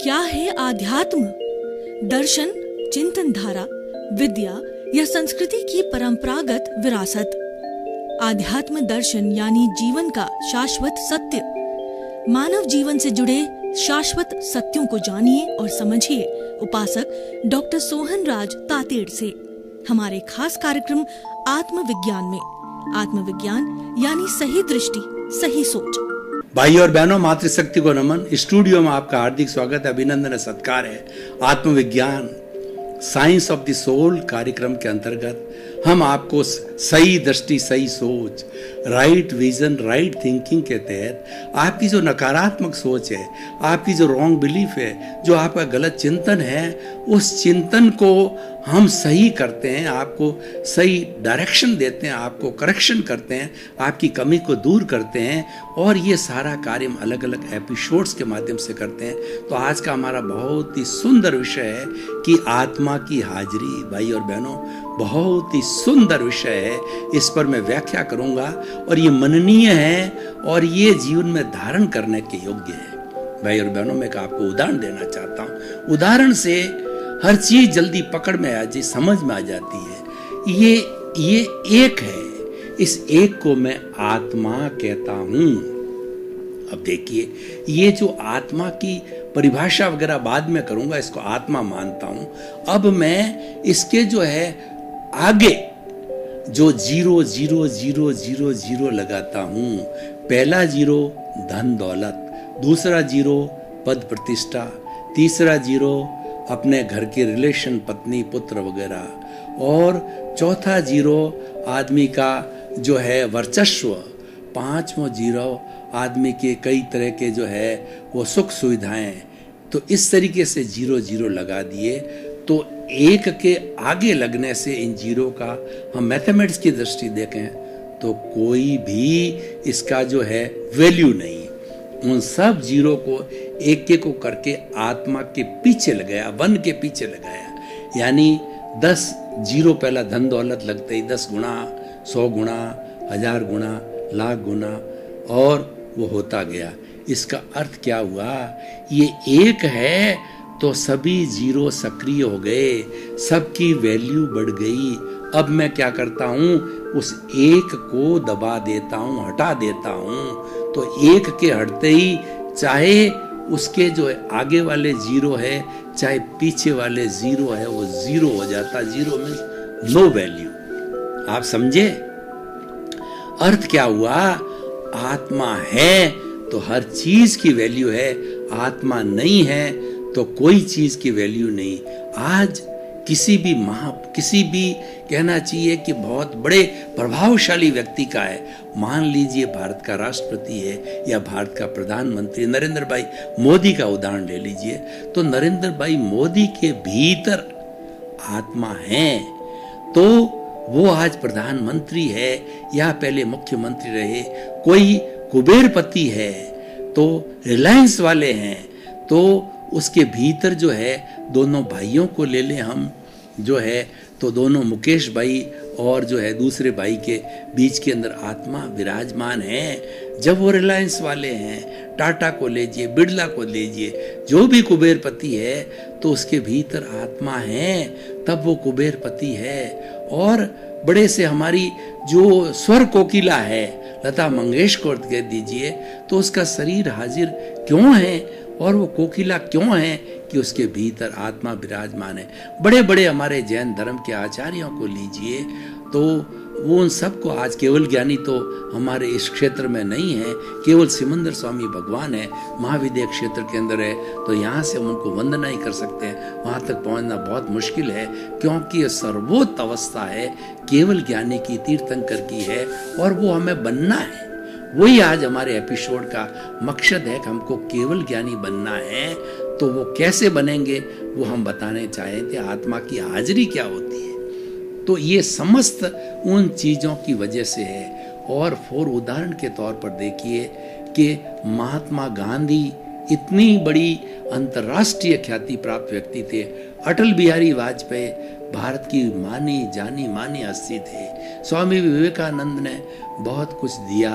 क्या है आध्यात्म? दर्शन, चिंतन धारा, विद्या या संस्कृति की परंपरागत विरासत। आध्यात्म दर्शन यानी जीवन का शाश्वत सत्य। मानव जीवन से जुड़े शाश्वत सत्यों को जानिए और समझिए उपासक डॉक्टर सोहन राज तातेड़ से हमारे खास कार्यक्रम आत्मविज्ञान में। आत्मविज्ञान यानी सही दृष्टि, सही सोच। भाई और बहनों, मातृशक्ति को नमन। स्टूडियो में आपका हार्दिक स्वागत है, अभिनंदन, सत्कार है। आत्मविज्ञान, साइंस ऑफ द सोल कार्यक्रम के अंतर्गत हम आपको सही दृष्टि, सही सोच, राइट विजन, राइट थिंकिंग के तहत आपकी जो नकारात्मक सोच है, आपकी जो रॉन्ग बिलीफ है, जो आपका गलत चिंतन है, उस चिंतन को हम सही करते हैं, आपको सही डायरेक्शन देते हैं, आपको करेक्शन करते हैं, आपकी कमी को दूर करते हैं। और ये सारा कार्य हम अलग अलग एपिसोड्स के माध्यम से करते हैं। तो आज का हमारा बहुत ही सुंदर विषय है कि आत्मा की हाजिरी। भाई और बहनों, बहुत ही सुंदर विषय है। इस पर मैं व्याख्या करूंगा और ये मननीय है और ये जीवन में धारण करने के योग्य है। भाई और बहनों, मैं आपको उदाहरण देना चाहता हूँ। उदाहरण से हर चीज जल्दी पकड़ में आ जाती, समझ में आ जाती है। ये एक है, इस एक को मैं आत्मा कहता हूं। अब देखिए, ये जो आत्मा की परिभाषा वगैरह बाद में करूंगा, इसको आत्मा मानता हूं। अब मैं इसके जो है आगे जो 0 0 0 0 0 लगाता हूं। पहला 0 धन दौलत, दूसरा 0 पद प्रतिष्ठा, तीसरा 0 अपने घर के रिलेशन, पत्नी पुत्र वगैरह, और चौथा 0 आदमी का जो है वर्चस्व, पांचवा 0 आदमी के कई तरह के जो है वो सुख सुविधाएं। तो इस तरीके से 0 0 लगा दिए। तो एक के आगे लगने से इन 0 का हम मैथमेटिक्स की दृष्टि देखें तो कोई भी इसका जो है वैल्यू नहीं। उन सब 0 को एक एक को करके आत्मा के पीछे लगाया, वन के पीछे लगाया। यानी 10 0 पहला धन दौलत लगते ही 10 गुना, 100 गुना, 1000 गुना, लाख गुना, और वो होता गया। इसका अर्थ क्या हुआ? ये एक है तो सभी 0 सक्रिय हो गए, सबकी वैल्यू बढ़ गई। अब मैं क्या करता हूं? उस एक को दबा देता हूं, हटा देता हूं। तो एक के हटते ही चाहे उसके जो आगे वाले 0 है, चाहे पीछे वाले 0 है, वो 0 हो जाता। 0 मीन्स नो वैल्यू। आप समझे? अर्थ क्या हुआ? आत्मा है तो हर चीज की वैल्यू है, आत्मा नहीं है तो कोई चीज की वैल्यू नहीं। आज किसी भी कहना चाहिए कि बहुत बड़े प्रभावशाली व्यक्ति का है, मान लीजिए भारत का राष्ट्रपति है या भारत का प्रधानमंत्री नरेंद्र भाई मोदी का उदाहरण ले लीजिए। तो नरेंद्र भाई मोदी के भीतर आत्मा है तो वो आज प्रधानमंत्री है या पहले मुख्यमंत्री रहे। कोई कुबेरपति है तो रिलायंस वाले हैं तो उसके भीतर जो है दोनों भाइयों को ले लें हम, जो है तो दोनों मुकेश भाई और जो है दूसरे भाई के बीच के अंदर आत्मा विराजमान है। जब वो रिलायंस वाले हैं, टाटा को लीजिए, बिरला को लीजिए, जो भी कुबेरपति है तो उसके भीतर आत्मा है, तब वो कुबेरपति है। और बड़े से हमारी जो स्वर कोकिला है, लता मंगेशकर कह दीजिए, तो उसका शरीर हाजिर क्यों है और वो कोकिला क्यों है? कि उसके भीतर आत्मा विराजमान है। बड़े बड़े हमारे जैन धर्म के आचार्यों को लीजिए तो वो उन सबको, आज केवल ज्ञानी तो हमारे इस क्षेत्र में नहीं है, केवल सिमंदर स्वामी भगवान है, महाविद्या क्षेत्र के अंदर है, तो यहाँ से हम उनको वंदना ही कर सकते हैं। वहाँ तक पहुँचना बहुत मुश्किल है क्योंकि ये सर्वोच्च अवस्था है, केवल ज्ञानी की, तीर्थंकर की है, और वो हमें बनना है। वही आज हमारे एपिसोड का मकसद है कि हमको केवल ज्ञानी बनना है। तो वो कैसे बनेंगे वो हम बताने चाहे थे। आत्मा की हाजिरी क्या होती है? तो ये समस्त उन चीजों की वजह से है। और फॉर उदाहरण के तौर पर देखिए कि महात्मा गांधी इतनी बड़ी अंतर्राष्ट्रीय ख्याति प्राप्त व्यक्ति थे। अटल बिहारी वाजपेयी भारत की मानी जानी मानी हस्ती थे। स्वामी विवेकानंद ने बहुत कुछ दिया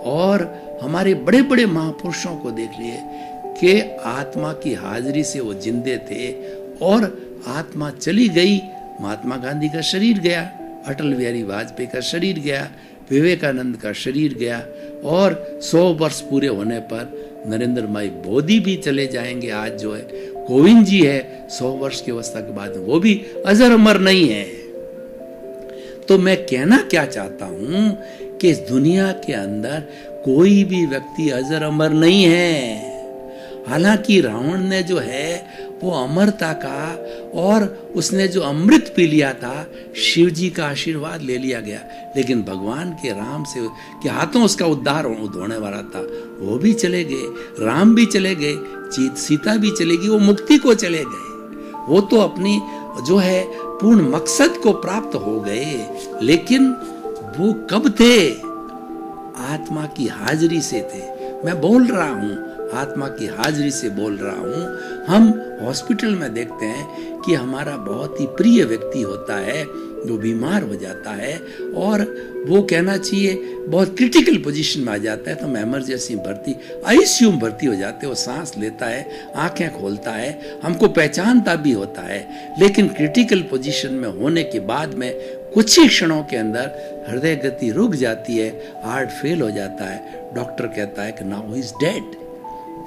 और हमारे बड़े बड़े महापुरुषों को देख लिए कि आत्मा की हाजिरी से वो जिंदे थे और आत्मा चली गई। महात्मा गांधी का शरीर गया, अटल बिहारी वाजपेयी का शरीर गया, विवेकानंद का शरीर गया और 100 वर्ष पूरे होने पर नरेंद्र भाई मोदी भी चले जाएंगे। आज जो है कोविंद जी है 100 वर्ष की अवस्था के बाद, वो भी अजर अमर नहीं है। तो मैं कहना क्या चाहता हूं कि इस दुनिया के अंदर कोई भी व्यक्ति अजर अमर नहीं है। हालांकि रावण ने जो है वो अमरता का और उसने जो अमृत पी लिया था, शिव जी का आशीर्वाद ले लिया गया, लेकिन भगवान के राम से के हाथों उसका उद्धार होने वाला था, वो भी चले गए, राम भी चले गए, सीता भी चले गई, वो मुक्ति को चले गए, वो तो अपनी जो है पूर्ण मकसद को प्राप्त हो गए। लेकिन वो कब थे? आत्मा की हाजिरी से थे। मैं बोल रहा हूं, आत्मा की हाजिरी से बोल रहा हूं। हम हॉस्पिटल में देखते हैं कि हमारा बहुत ही प्रिय व्यक्ति होता है, जो बीमार हो जाता है और वो कहना चाहिए बहुत क्रिटिकल पोजीशन में आ जाता है, तो हम इमरजेंसी भर्ती, आईसीयू में भर्ती हो जाते हैं। वो सांस लेता है, आंखें खोलता है, हमको पहचानता भी होता है, लेकिन क्रिटिकल पोजीशन में होने के बाद में कुछ ही क्षणों के अंदर हृदय गति रुक जाती है, हार्ट फेल हो जाता है, डॉक्टर कहता है कि नाउ ही इज डेड।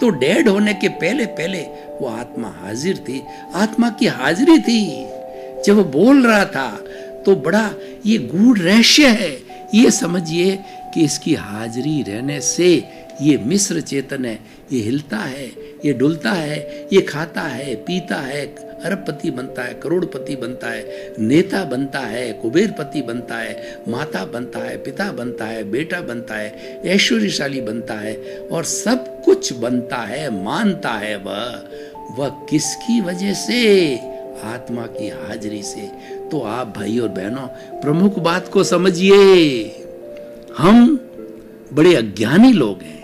तो डेड होने के पहले पहले वो आत्मा हाजिर थी, आत्मा की हाजिरी थी। जब वो बोल रहा था तो बड़ा ये गूढ़ रहस्य है। ये समझिए कि इसकी हाजिरी रहने से ये मिश्र चेतन है, ये हिलता है, ये डुलता है, ये खाता है, पीता है, अरबपति बनता है, करोड़पति बनता है, नेता बनता है, कुबेरपति बनता है, माता बनता है, पिता बनता है, बेटा बनता है, ऐश्वर्यशाली बनता है और सब कुछ बनता है, मानता है। वह किसकी वजह से? आत्मा की हाजिरी से। तो आप भाई और बहनों प्रमुख बात को समझिए, हम बड़े अज्ञानी लोग हैं।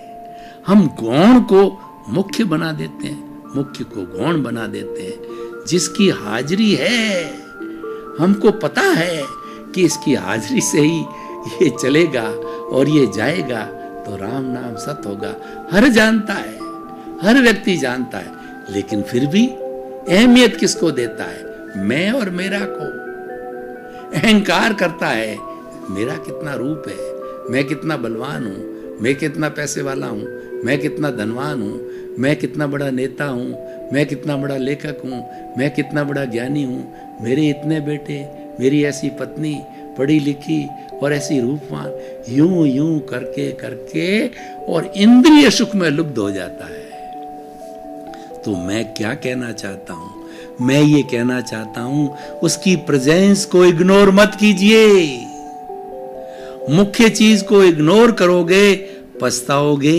हम गौण को मुख्य बना देते हैं, मुख्य को गौण बना देते हैं। जिसकी हाजिरी है, हमको पता है कि इसकी हाजिरी से ही ये चलेगा और ये जाएगा, तो राम नाम सत होगा। हर जानता है, हर व्यक्ति जानता है, लेकिन फिर भी अहमियत किसको देता है? मैं और मेरा को। अहंकार करता है, मेरा कितना रूप है, मैं कितना बलवान हूं, मैं कितना पैसे वाला हूं, मैं कितना धनवान हूं, मैं कितना बड़ा नेता हूं, मैं कितना बड़ा लेखक हूं, मैं कितना बड़ा ज्ञानी हूं, मेरे इतने बेटे, मेरी ऐसी पत्नी पढ़ी लिखी और ऐसी रूपवान, यूं यूं करके करके और इंद्रिय सुख में लुप्त हो जाता है। तो मैं क्या कहना चाहता हूं? मैं ये कहना चाहता हूं, उसकी प्रेजेंस को इग्नोर मत कीजिए। मुख्य चीज को इग्नोर करोगे, पछताओगे।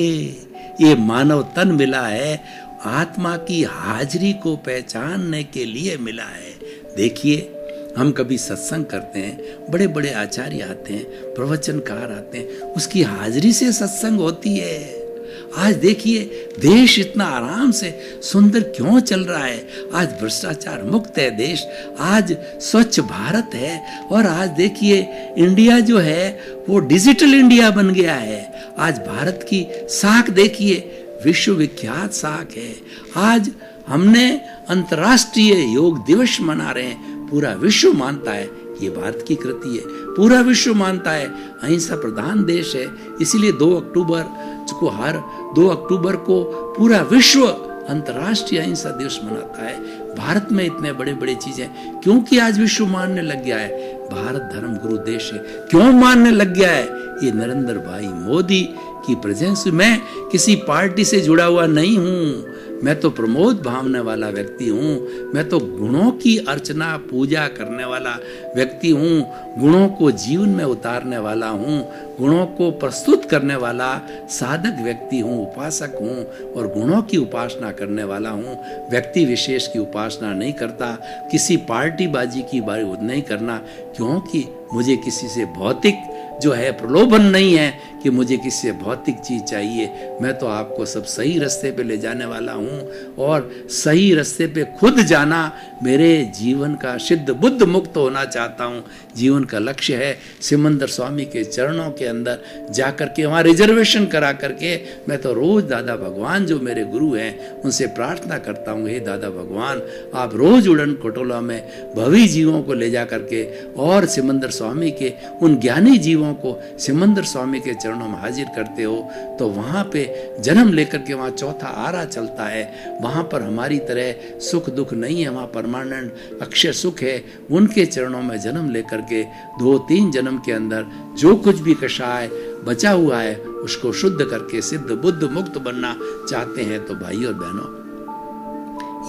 ये मानव तन मिला है, आत्मा की हाजिरी को पहचानने के लिए मिला है। देखिए, हम कभी सत्संग करते हैं, बड़े बड़े आचार्य आते हैं, प्रवचनकार आते हैं, उसकी हाजिरी से सत्संग होती है। आज देखिए, देश इतना आराम से सुंदर क्यों चल रहा है? आज भ्रष्टाचार मुक्त है देश, आज स्वच्छ भारत है, और आज देखिए इंडिया जो है वो डिजिटल इंडिया बन गया है। आज भारत की साख देखिए, विश्व विख्यात साख है। आज हमने अंतर्राष्ट्रीय योग दिवस मना रहे हैं, पूरा विश्व मानता है ये भारत की कृति है, पूरा विश्व मानता है अहिंसा प्रधान देश है। इसीलिए 2 अक्टूबर को, हर 2 अक्टूबर को पूरा विश्व अंतर्राष्ट्रीय अहिंसा दिवस मनाता है। भारत में इतने बड़े बड़े चीजें, क्योंकि आज विश्व मानने लग गया है भारत धर्म गुरु देश है। क्यों मानने लग गया है? ये नरेंद्र भाई मोदी की प्रेजेंस। मैं किसी पार्टी से जुड़ा हुआ नहीं हूं, मैं तो प्रमोद भावने वाला व्यक्ति हूँ। मैं तो गुणों की अर्चना पूजा करने वाला व्यक्ति हूँ, गुणों को जीवन में उतारने वाला हूँ, गुणों को प्रस्तुत करने वाला साधक व्यक्ति हूँ, उपासक हूँ, और गुणों की उपासना करने वाला हूँ। व्यक्ति विशेष की उपासना नहीं करता, किसी पार्टी बाजी की बात नहीं करना, क्योंकि मुझे किसी से भौतिक जो है प्रलोभन नहीं है कि मुझे किसी भौतिक चीज चाहिए। मैं तो आपको सब सही रास्ते पे ले जाने वाला हूँ, और सही रास्ते पे खुद जाना मेरे जीवन का सिद्ध बुद्ध मुक्त होना चाहता हूँ। जीवन का लक्ष्य है सिमंदर स्वामी के चरणों के अंदर जाकर के वहाँ रिजर्वेशन करा करके मैं तो रोज दादा भगवान जो मेरे गुरु हैं उनसे प्रार्थना करता हूँ, हे दादा भगवान आप रोज उड़न खटोला में भवी जीवों को ले जा करके और सिमंदर स्वामी के उन ज्ञानी जीवों को सिमंदर स्वामी के चरणों में हाजिर करते हो, तो वहाँ पे जन्म लेकर के वहाँ चौथा आरा चलता है। वहाँ पर हमारी तरह सुख दुख नहीं है, वहाँ परमानेंट अक्षय सुख है। उनके चरणों में जन्म लेकर के 2-3 जन्म के अंदर जो कुछ भी कषाय बचा हुआ है उसको शुद्ध करके सिद्ध बुद्ध मुक्त बनना चाहते हैं। तो भाई और बहनों,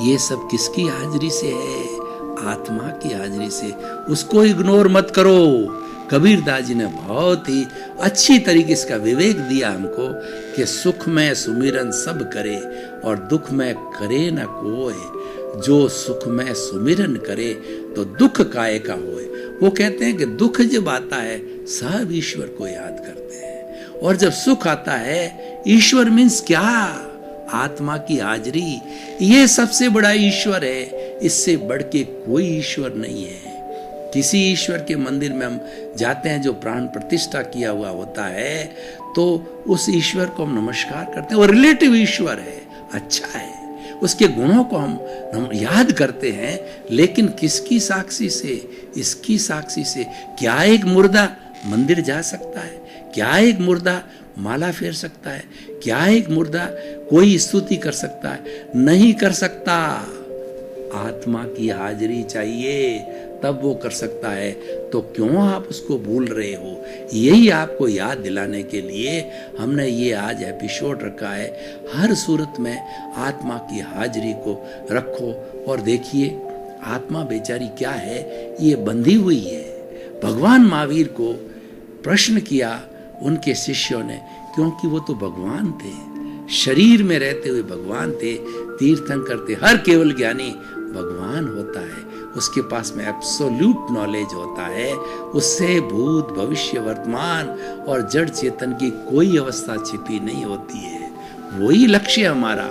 ये सब किसकी हाजिरी से है? आत्मा की हाजिरी से। उसको इग्नोर मत करो। कबीरदास जी ने बहुत ही अच्छी तरीके इसका विवेक दिया हमको कि सुख में सुमिरन सब करे और दुख में करे न कोय। जो सुख में सुमिरन करे तो दुख काहे का होए। वो कहते हैं कि दुख जब आता है सब ईश्वर को याद करते हैं, और जब सुख आता है, ईश्वर मीन्स क्या? आत्मा की हाजिरी। ये सबसे बड़ा ईश्वर है, इससे बढ़ के कोई ईश्वर नहीं है। किसी ईश्वर के मंदिर में हम जाते हैं जो प्राण प्रतिष्ठा किया हुआ होता है, तो उस ईश्वर को हम नमस्कार करते हैं। वो रिलेटिव ईश्वर है, अच्छा है, उसके गुणों को हम याद करते हैं, लेकिन किसकी साक्षी से? इसकी साक्षी से। क्या एक मुर्दा मंदिर जा सकता है? क्या एक मुर्दा माला फेर सकता है? क्या एक मुर्दा कोई स्तुति कर सकता है? नहीं कर सकता। आत्मा की हाजिरी चाहिए, तब वो कर सकता है। तो क्यों आप उसको भूल रहे हो? यही आपको याद दिलाने के लिए हमने ये आज एपिसोड रखा है। हर सूरत में आत्मा की हाजिरी को रखो और देखिए आत्मा बेचारी क्या है, ये बंधी हुई है। भगवान महावीर को प्रश्न किया उनके शिष्यों ने, क्योंकि वो तो भगवान थे, शरीर में रहते हुए भगवान थे, तीर्थंकर थे। हर केवल ज्ञानी भगवान होता है, उसके पास में एब्सोल्यूट नॉलेज होता है, उससे भूत भविष्य वर्तमान और जड़ चेतन की कोई अवस्था छिपी नहीं होती है। वही लक्ष्य हमारा।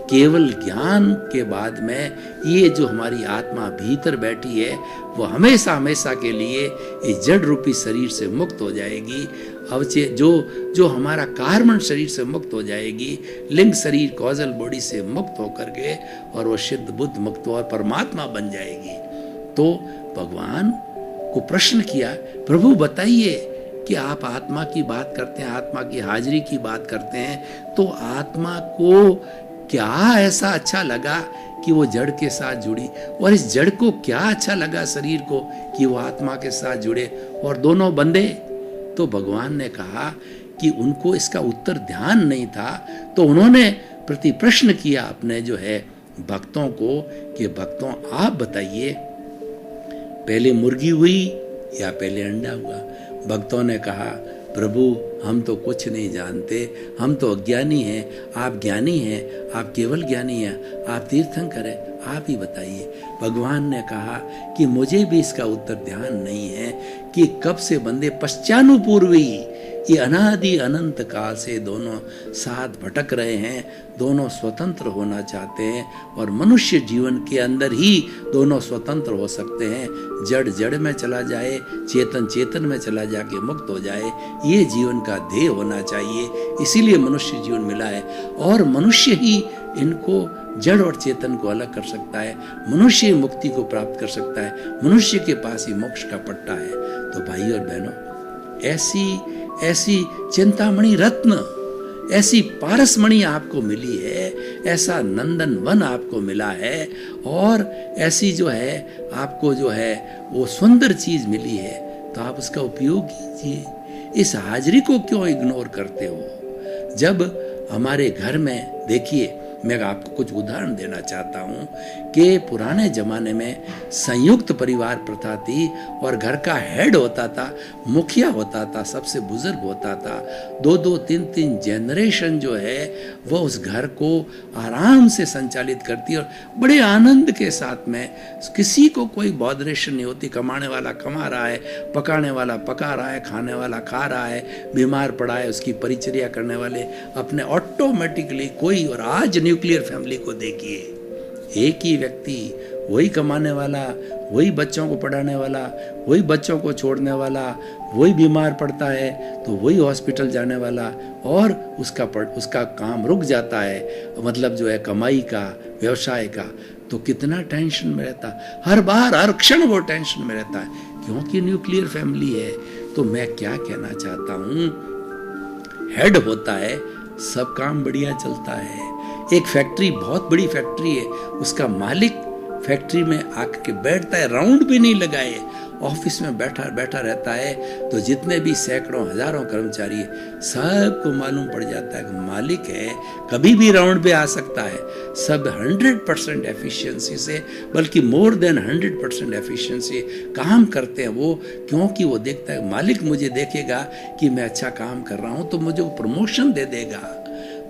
केवल ज्ञान के बाद में ये जो हमारी आत्मा भीतर बैठी है वो हमेशा हमेशा के लिए इस जड़ रूपी शरीर से मुक्त हो जाएगी। अवचे जो हमारा कार्बन शरीर से मुक्त हो जाएगी, लिंग शरीर कॉजल बॉडी से मुक्त होकर के, और वो सिद्ध बुद्ध मुक्त और परमात्मा बन जाएगी। तो भगवान को प्रश्न किया, प्रभु बताइए कि आप आत्मा की बात करते हैं, आत्मा की हाजिरी की बात करते हैं, तो आत्मा को क्या ऐसा अच्छा लगा कि वो जड़ के साथ जुड़ी, और इस जड़ को क्या अच्छा लगा शरीर को कि वो आत्मा के साथ जुड़े और दोनों बंधे। तो भगवान ने कहा कि उनको इसका उत्तर ध्यान नहीं था, तो उन्होंने प्रति प्रश्न किया अपने जो है भक्तों को कि भक्तों आप बताइए पहले मुर्गी हुई या पहले अंडा हुआ? भक्तों ने कहा प्रभु हम तो कुछ नहीं जानते, हम तो अज्ञानी हैं, आप ज्ञानी हैं, आप केवल ज्ञानी हैं, आप तीर्थंकर हैं, आप ही बताइए। भगवान ने कहा कि मुझे भी इसका उत्तर ध्यान नहीं है कि कब से बंदे पश्चानुपूर्वी ये अनादि अनंत काल से दोनों साथ भटक रहे हैं, दोनों स्वतंत्र होना चाहते हैं, और मनुष्य जीवन के अंदर ही दोनों स्वतंत्र हो सकते हैं। जड़ जड़ में चला जाए, चेतन चेतन में चला जाके मुक्त हो जाए, ये जीवन का ध्येय होना चाहिए। इसीलिए मनुष्य जीवन मिला है, और मनुष्य ही इनको जड़ और चेतन को अलग कर सकता है, मनुष्य मुक्ति को प्राप्त कर सकता है, मनुष्य के पास ही मोक्ष का पट्टा है। तो भाई और बहनों, ऐसी चिंतामणि रत्न, ऐसी पारसमणि आपको मिली है, ऐसा नंदन वन आपको मिला है, और ऐसी जो है आपको जो है वो सुंदर चीज मिली है, तो आप उसका उपयोग कीजिए। इस हाजिरी को क्यों इग्नोर करते हो? जब हमारे घर में देखिए मैं आपको कुछ उदाहरण देना चाहता हूँ कि पुराने ज़माने में संयुक्त परिवार प्रथा थी और घर का हेड होता था, मुखिया होता था, सबसे बुजुर्ग होता था। 2-2, 3-3 जनरेशन जो है वो उस घर को आराम से संचालित करती और बड़े आनंद के साथ में, किसी को कोई बॉदरेशन नहीं होती। कमाने वाला कमा रहा है, पकाने वाला पका रहा है, खाने वाला खा रहा है, बीमार पड़ा है उसकी परिचर्या करने वाले अपने ऑटोमेटिकली कोई। और आज न्यूक्लियर फैमिली को देखिए, एक ही व्यक्ति, वही कमाने वाला, वही बच्चों को पढ़ाने वाला, वही बच्चों को छोड़ने वाला, वही बीमार पड़ता है तो वही हॉस्पिटल जाने वाला, और उसका काम रुक जाता है, मतलब जो है कमाई का, व्यवसाय का। तो कितना टेंशन में रहता है, हर बार हर क्षण वो टेंशन में रहता है, क्योंकि न्यूक्लियर फैमिली है। तो मैं क्या कहना चाहता हूँ, हेड होता है, सब काम बढ़िया चलता है। एक फैक्ट्री, बहुत बड़ी फैक्ट्री है, उसका मालिक फैक्ट्री में आकर के बैठता है, राउंड भी नहीं लगाए, ऑफिस में बैठा रहता है, तो जितने भी सैकड़ों हजारों कर्मचारी है सबको मालूम पड़ जाता है कि मालिक है, कभी भी राउंड पे आ सकता है। सब 100% एफिशिएंसी से, बल्कि मोर देन 100% एफिशिएंसी काम करते हैं वो, क्योंकि वो देखता है मालिक मुझे देखेगा कि मैं अच्छा काम कर रहा हूँ तो मुझे वो प्रमोशन दे देगा।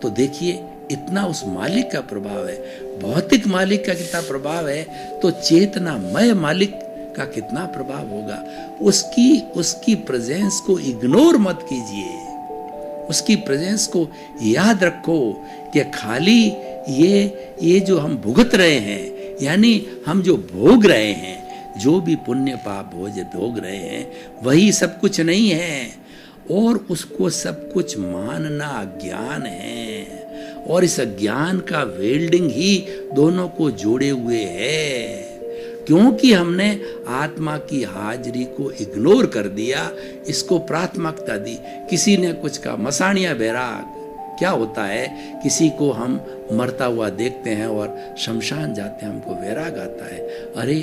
तो देखिए इतना उस मालिक का प्रभाव है। भौतिक मालिक का कितना प्रभाव है, तो चेतनामय मालिक का कितना प्रभाव होगा। उसकी प्रेजेंस को इग्नोर मत कीजिए, उसकी प्रेजेंस को याद रखो कि खाली ये जो हम भुगत रहे हैं, यानी हम जो भोग रहे हैं, जो भी पुण्य पाप भोग रहे हैं, वही सब कुछ नहीं है, और उसको सब कुछ मानना अज्ञान है, और इस अज्ञान का वेल्डिंग ही दोनों को जोड़े हुए है। क्योंकि हमने आत्मा की हाजिरी को इग्नोर कर दिया, इसको प्राथमिकता दी। किसी ने कुछ कहा, मसाणिया बैराग क्या होता है, किसी को हम मरता हुआ देखते हैं और शमशान जाते हैं, हमको वैराग आता है, अरे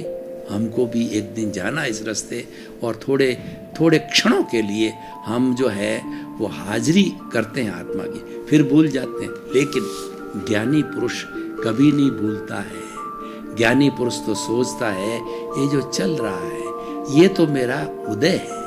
हमको भी एक दिन जाना इस रास्ते, और थोड़े क्षणों के लिए हम जो है वो हाजिरी करते हैं आत्मा की, फिर भूल जाते हैं। लेकिन ज्ञानी पुरुष कभी नहीं भूलता है। ज्ञानी पुरुष तो सोचता है ये जो चल रहा है ये तो मेरा उदय है,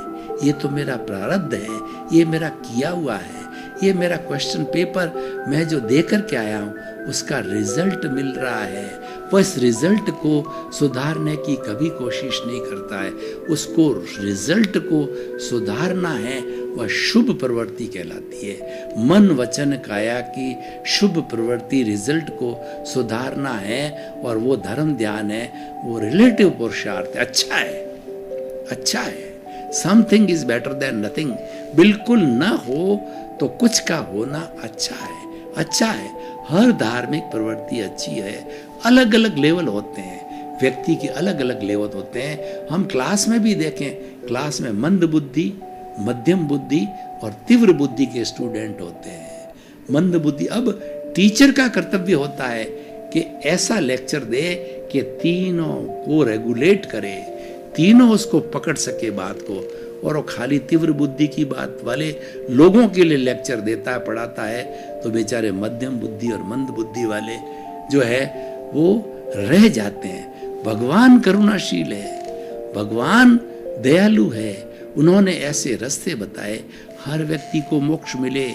ये तो मेरा प्रारब्ध है, ये मेरा किया हुआ है, ये मेरा क्वेश्चन पेपर मैं जो दे कर के आया हूँ उसका रिजल्ट मिल रहा है। वह इस रिजल्ट को सुधारने की कभी कोशिश नहीं करता है। उसको रिजल्ट को सुधारना है, वह शुभ प्रवृत्ति कहलाती है। मन वचन काया की शुभ प्रवृत्ति रिजल्ट को सुधारना है, और वो धर्म ध्यान है, वो रिलेटिव पुरुषार्थ है। अच्छा है, something is better than nothing. बिल्कुल न हो तो कुछ का होना अच्छा है। हर धार्मिक प्रवृत्ति अच्छी है। अलग अलग लेवल होते हैं, व्यक्ति के अलग अलग लेवल होते हैं। हम क्लास में भी देखें, क्लास में मंद बुद्धि, मध्यम बुद्धि और तीव्र बुद्धि के स्टूडेंट होते हैं। मंद बुद्धि, अब टीचर का कर्तव्य होता है कि ऐसा लेक्चर दे कि तीनों को रेगुलेट करे, तीनों उसको पकड़ सके बात को, और वो खाली तीव्र बुद्धि की बात वाले लोगों के लिए लेक्चर देता है, पढ़ाता है, तो बेचारे मध्यम बुद्धि और मंद बुद्धि वाले जो है वो रह जाते हैं। भगवान करुणाशील है, भगवान दयालु है। उन्होंने ऐसे रास्ते बताए हर व्यक्ति को मोक्ष मिले,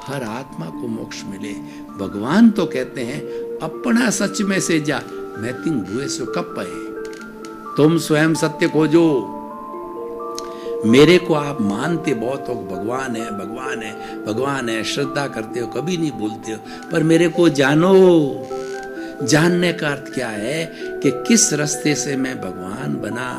हर आत्मा को मोक्ष मिले। भगवान तो कहते हैं अपना सच में से जा, मैं तिंग भुए सो कब पाए, तुम स्वयं सत्य खोजो। मेरे को आप मानते बहुत हो, भगवान है भगवान है भगवान है, श्रद्धा करते हो, कभी नहीं भूलते हो, पर मेरे को जानो। जानने का अर्थ क्या है कि किस रास्ते से मैं भगवान बना।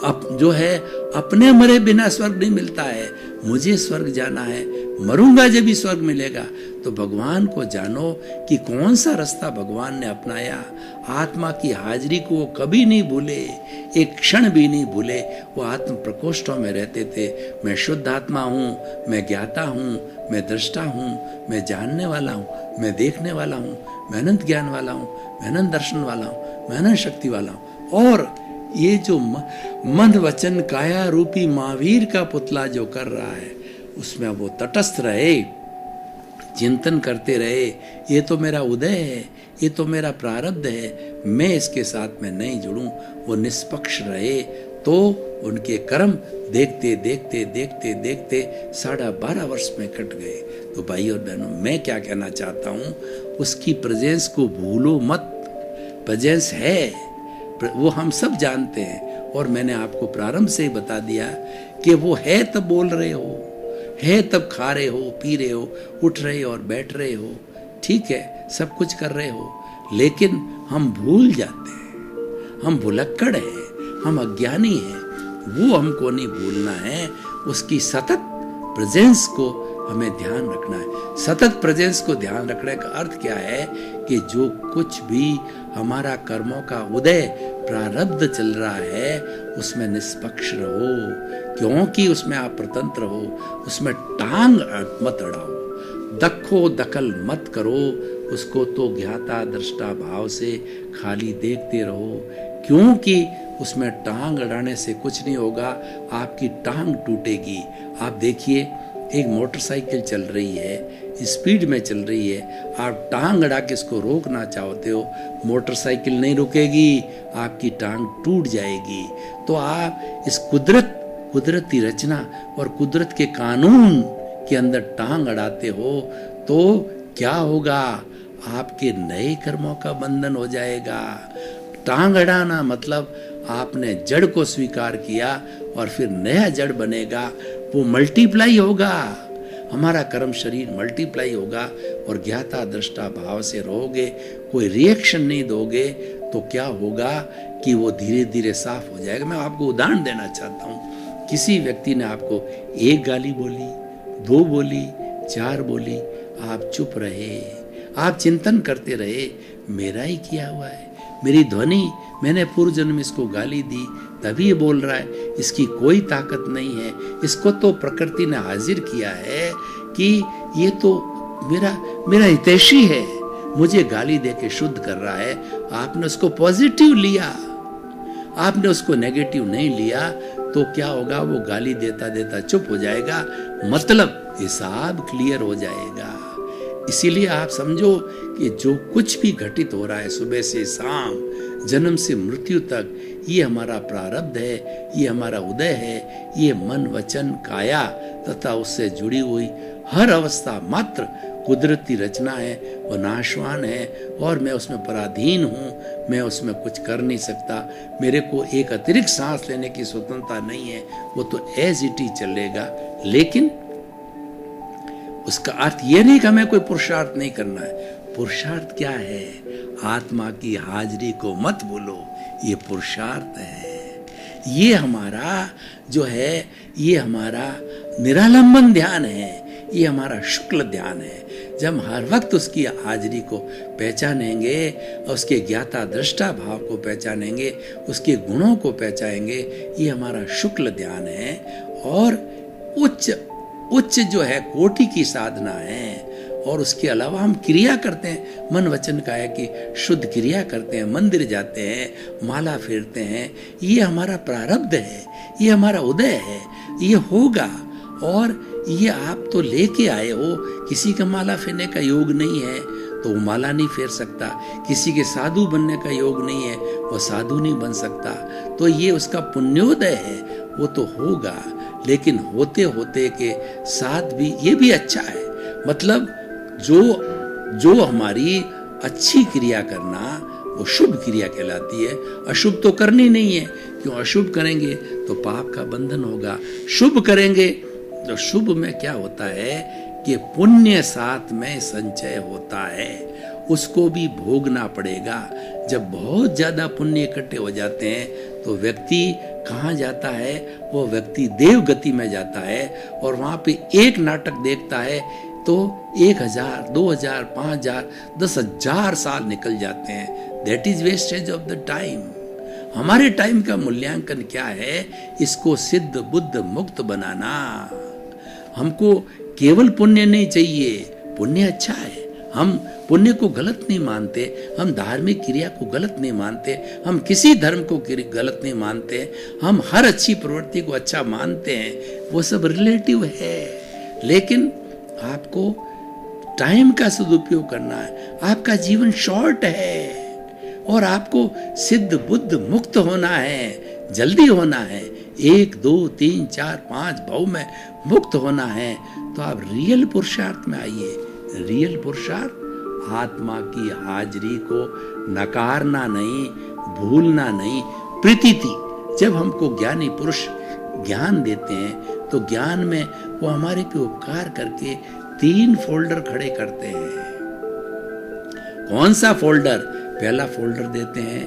अब जो है अपने मरे बिना स्वर्ग नहीं मिलता है, मुझे स्वर्ग जाना है, मरूंगा जब भी स्वर्ग मिलेगा। तो भगवान को जानो कि कौन सा रास्ता भगवान ने अपनाया। आत्मा की हाजिरी को वो कभी नहीं भूले, एक क्षण भी नहीं भूले। वो आत्म प्रकोष्ठों में रहते थे। मैं शुद्ध आत्मा हूँ, मैं ज्ञाता हूँ, मैं दृष्टा हूँ, मैं जानने वाला हूँ, मैं देखने वाला हूँ, मैं अनंत ज्ञान वाला हूँ, मैं अनंत दर्शन वाला हूँ, मैं अनंत शक्ति वाला हूँ। और ये जो मन वचन काया रूपी महावीर का पुतला जो कर रहा है, उसमें वो तटस्थ रहे, चिंतन करते रहे, ये तो मेरा उदय है, ये तो मेरा प्रारब्ध है, मैं इसके साथ में नहीं जुड़ूं, वो निष्पक्ष रहे, तो उनके कर्म देखते देखते देखते देखते 12.5 वर्ष में कट गए। तो भाई और बहनों, मैं क्या कहना चाहता हूँ, उसकी प्रेजेंस को भूलो मत। प्रेजेंस है, वो हम सब जानते हैं, और मैंने आपको प्रारंभ से ही बता दिया कि वो है तब बोल रहे हो, है तब खा रहे हो, पी रहे हो, उठ रहे हो और बैठ रहे हो, ठीक है, सब कुछ कर रहे हो, लेकिन हम भूल जाते हैं, हम भुलक्कड़ हैं, हम अज्ञानी हैं। वो हमको नहीं भूलना है, उसकी सतत प्रेजेंस को हमें ध्यान रखना है। सतत प्रेजेंस को ध्यान रखने का अर्थ क्या है कि जो कुछ भी हमारा कर्मों का उदय प्रारब्ध चल रहा है, उसमें निष्पक्ष रहो, क्योंकि उसमें आप स्वतंत्र हो, उसमें टांग मत अड़ाओ, दखो दखल मत करो, उसको तो ज्ञाता दृष्टा भाव से खाली देखते रहो, क्योंकि उसमें टांग अड़ाने से कुछ नहीं होगा, आपकी टांग टूटेगी। आप देखिए, एक मोटरसाइकिल चल रही है, स्पीड में चल रही है, आप टांग अड़ा के इसको रोकना चाहते हो, मोटरसाइकिल नहीं रुकेगी, आपकी टांग टूट जाएगी। तो आप इस कुदरती रचना और कुदरत के कानून के अंदर टांग अड़ाते हो, तो क्या होगा, आपके नए कर्मों का बंधन हो जाएगा। टांग अड़ाना मतलब आपने जड़ को स्वीकार किया और फिर नया जड़ बनेगा, वो मल्टीप्लाई होगा, हमारा कर्म शरीर मल्टीप्लाई होगा, और ज्ञाता दृष्टा भाव से रहोगे, कोई रिएक्शन नहीं दोगे, तो क्या होगा कि वो धीरे धीरे साफ हो जाएगा। मैं आपको उदाहरण देना चाहता हूँ, किसी व्यक्ति ने आपको 1 गाली बोली, 2 बोली, 4 बोली, आप चुप रहे, आप चिंतन करते रहे, मेरा ही किया हुआ है, मेरी ध्वनि, मैंने पूर्व जन्म इसको गाली दी तभी ये बोल रहा है, इसकी कोई ताकत नहीं है, इसको तो प्रकृति ने हाजिर किया है कि ये तो मेरा हितैषी है, मुझे गाली दे के शुद्ध कर रहा है। आपने उसको पॉजिटिव लिया, आपने उसको नेगेटिव नहीं लिया, तो क्या होगा, वो गाली देता देता चुप हो जाएगा, मतलब हिसाब क्लियर हो जाएगा। इसीलिए आप समझो कि जो कुछ भी घटित हो रहा है सुबह से शाम, जन्म से मृत्यु तक, ये हमारा प्रारब्ध है, ये हमारा उदय है, ये मन वचन काया तथा उससे जुड़ी हुई हर अवस्था मात्र कुदरती रचना है, वो नाशवान है, और मैं उसमें पराधीन हूँ, मैं उसमें कुछ कर नहीं सकता, मेरे को एक अतिरिक्त सांस लेने की स्वतंत्रता नहीं है, वो तो एज इट इज चलेगा। लेकिन उसका अर्थ ये नहीं कि हमें कोई पुरुषार्थ नहीं करना है। पुरुषार्थ क्या है, आत्मा की हाजिरी को मत भूलो, ये पुरुषार्थ है। ये हमारा जो है, ये हमारा निरालंबन ध्यान है, ये हमारा शुक्ल ध्यान है। जब हर वक्त उसकी हाजिरी को पहचानेंगे, उसके ज्ञाता दृष्टा भाव को पहचानेंगे, उसके गुणों को पहचानेंगे, ये हमारा शुक्ल ध्यान है। और उच्च जो है कोटि की साधना है। और उसके अलावा हम क्रिया करते हैं, मन वचन काया की शुद्ध क्रिया करते हैं, मंदिर जाते हैं, माला फेरते हैं, ये हमारा प्रारब्ध है, ये हमारा उदय है, ये होगा। और ये आप तो लेके आए हो, किसी का माला फेरने का योग नहीं है तो वो माला नहीं फेर सकता, किसी के साधु बनने का योग नहीं है वो साधु नहीं बन सकता। तो ये उसका पुण्योदय है, वो तो होगा, लेकिन होते होते के साथ भी ये भी अच्छा है। मतलब जो हमारी अच्छी क्रिया करना वो शुभ क्रिया कहलाती है, अशुभ तो करनी नहीं है। क्यों, अशुभ करेंगे तो पाप का बंधन होगा, शुभ करेंगे तो शुभ में क्या होता है कि पुण्य साथ में संचय होता है, उसको भी भोगना पड़ेगा। जब बहुत ज्यादा पुण्य इकट्ठे हो जाते हैं तो व्यक्ति कहाँ जाता है, वो व्यक्ति देव गति में जाता है, और वहां पे एक नाटक देखता है तो 1000, 2000, 5000, 10,000 साल निकल जाते हैं। That is wastage of the time. हमारे टाइम का मूल्यांकन क्या है, इसको सिद्ध बुद्ध मुक्त बनाना। हमको केवल पुण्य नहीं चाहिए, पुण्य अच्छा है, हम पुण्य को गलत नहीं मानते, हम धार्मिक क्रिया को गलत नहीं मानते, हम किसी धर्म को गलत नहीं मानते, हम हर अच्छी प्रवृत्ति को अच्छा मानते हैं, वो सब रिलेटिव है। लेकिन आपको टाइम का सदुपयोग करना है। आपका जीवन शॉर्ट है और आपको सिद्ध बुद्ध मुक्त होना है, जल्दी होना है, 1 2 3 4 5 भाव में मुक्त होना है। तो आप रियल पुरुषार्थ में आइए। रियल पुरुषार्थ आत्मा की हाजिरी को नकारना नहीं, भूलना नहीं। प्रीतिथि, जब हमको ज्ञानी पुरुष ज्ञान देते हैं तो ज्ञान में वो हमारे पे उपकार करके 3 फोल्डर खड़े करते हैं। कौन सा फोल्डर? पहला फोल्डर देते हैं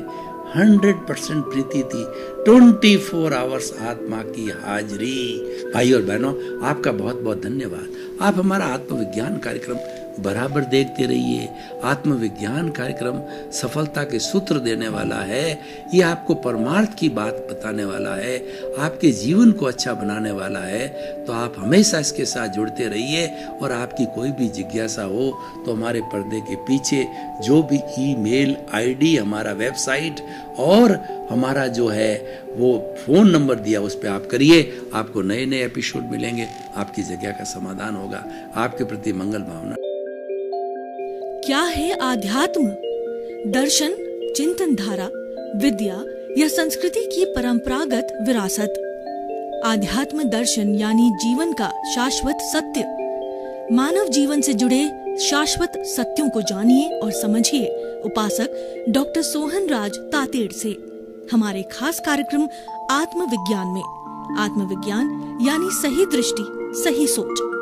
100% प्रीति थी, 24 आवर्स आत्मा की हाजिरी। भाई और बहनों, आपका बहुत बहुत धन्यवाद। आप हमारा आत्मविज्ञान कार्यक्रम बराबर देखते रहिए। आत्मविज्ञान कार्यक्रम सफलता के सूत्र देने वाला है। ये आपको परमार्थ की बात बताने वाला है, आपके जीवन को अच्छा बनाने वाला है। तो आप हमेशा इसके साथ जुड़ते रहिए। और आपकी कोई भी जिज्ञासा हो तो हमारे पर्दे के पीछे जो भी ईमेल आईडी, हमारा वेबसाइट और हमारा जो है वो फोन नंबर दिया, उस पर आप करिए। आपको नए नए एपिसोड मिलेंगे, आपकी जगह का समाधान होगा। आपके प्रति मंगल भावना। क्या है आध्यात्म? दर्शन, चिंतन धारा, विद्या या संस्कृति की परंपरागत विरासत। आध्यात्म दर्शन यानी जीवन का शाश्वत सत्य। मानव जीवन से जुड़े शाश्वत सत्यों को जानिए और समझिए उपासक डॉक्टर सोहन राज तातेड़ से हमारे खास कार्यक्रम आत्मविज्ञान में। आत्मविज्ञान यानी सही दृष्टि, सही सोच।